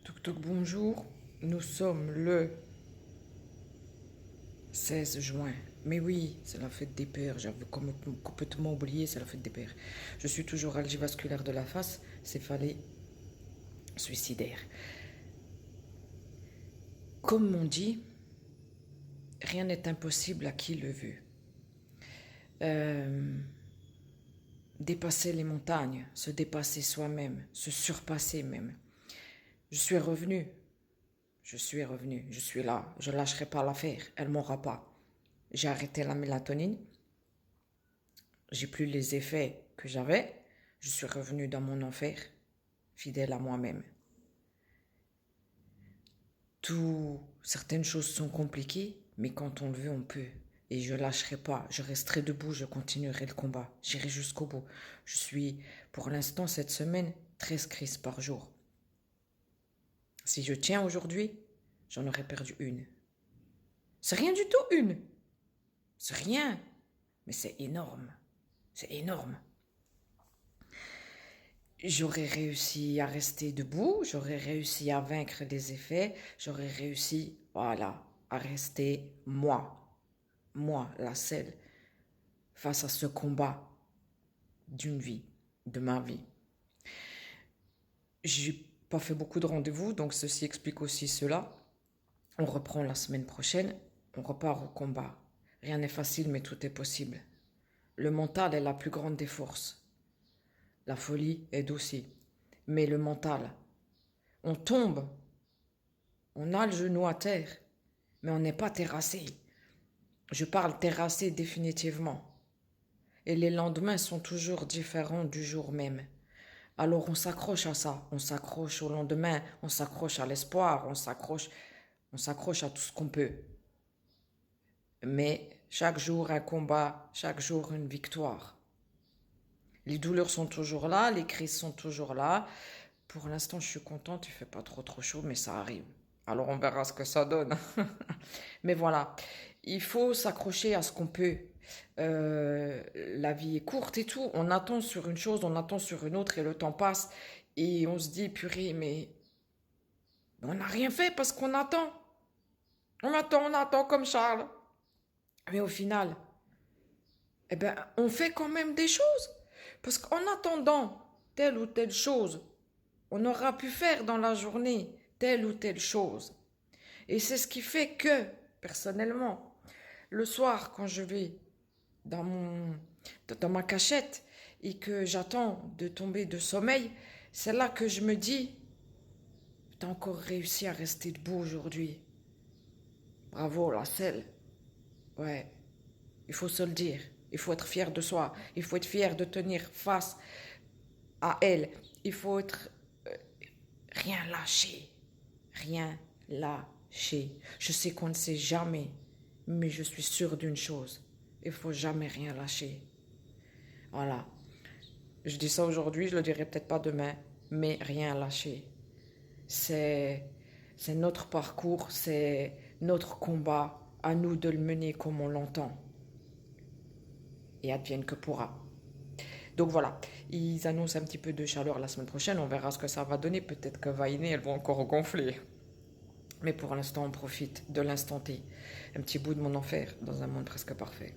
Toc toc, bonjour. Nous sommes le 16 juin. Mais oui, c'est la fête des pères. J'avais complètement oublié, c'est la fête des pères. Je suis toujours algivasculaire de la face, céphalée suicidaire. Comme on dit, rien n'est impossible à qui le veut. Euh, Dépasser les montagnes, se dépasser soi-même, se surpasser même. Je suis revenu. Je suis là, je lâcherai pas l'affaire, elle m'aura pas. J'ai arrêté la mélatonine, j'ai plus les effets que j'avais, je suis revenu dans mon enfer, fidèle à moi-même. Certaines choses sont compliquées, mais quand on le veut, on peut. Et je lâcherai pas, je resterai debout, je continuerai le combat, j'irai jusqu'au bout. Je suis, pour l'instant, cette semaine, 13 crises par jour. Si je tiens aujourd'hui, j'en aurais perdu une. C'est rien du tout, une. C'est rien, mais c'est énorme. C'est énorme. J'aurais réussi à rester debout, j'aurais réussi à vaincre les effets, j'aurais réussi, voilà, à rester moi, la seule, face à ce combat d'une vie, de ma vie. J'ai pas fait beaucoup de rendez-vous, donc ceci explique aussi cela. On reprend la semaine prochaine, on repart au combat. Rien n'est facile, mais tout est possible. Le mental est la plus grande des forces. La folie aide aussi. Mais le mental, on tombe, on a le genou à terre, mais on n'est pas terrassé. Je parle terrassé définitivement. Et les lendemains sont toujours différents du jour même. Alors on s'accroche à ça, on s'accroche au lendemain, on s'accroche à l'espoir, on s'accroche à tout ce qu'on peut. Mais chaque jour un combat, chaque jour une victoire. Les douleurs sont toujours là, les crises sont toujours là. Pour l'instant, je suis contente, il fait pas trop chaud, mais ça arrive. Alors on verra ce que ça donne. Mais voilà, il faut s'accrocher à ce qu'on peut. La vie est courte et tout. On attend sur une chose, on attend sur une autre et le temps passe. Et on se dit, purée, mais on n'a rien fait parce qu'on attend. On attend comme Charles. Mais au final, eh ben, on fait quand même des choses. Parce qu'en attendant telle ou telle chose, on aura pu faire dans la journée telle ou telle chose. Et c'est ce qui fait que, personnellement, le soir, quand je vais dans ma cachette et que j'attends de tomber de sommeil, c'est là que je me dis, t'as encore réussi à rester debout aujourd'hui. Bravo, la selle. Ouais, il faut se le dire. Il faut être fier de soi. Il faut être fier de tenir face à elle. Il faut être rien lâcher. Rien lâcher. Je sais qu'on ne sait jamais, mais je suis sûre d'une chose. Il faut jamais rien lâcher. Voilà. Je dis ça aujourd'hui, je le dirai peut-être pas demain, mais rien lâcher. C'est notre parcours, c'est notre combat. À nous de le mener comme on l'entend. Et advienne que pourra. Donc voilà, ils annoncent un petit peu de chaleur la semaine prochaine, on verra ce que ça va donner. Peut-être que Vainé, elles vont encore gonfler. Mais pour l'instant, on profite de l'instant T. Un petit bout de mon enfer dans un monde presque parfait.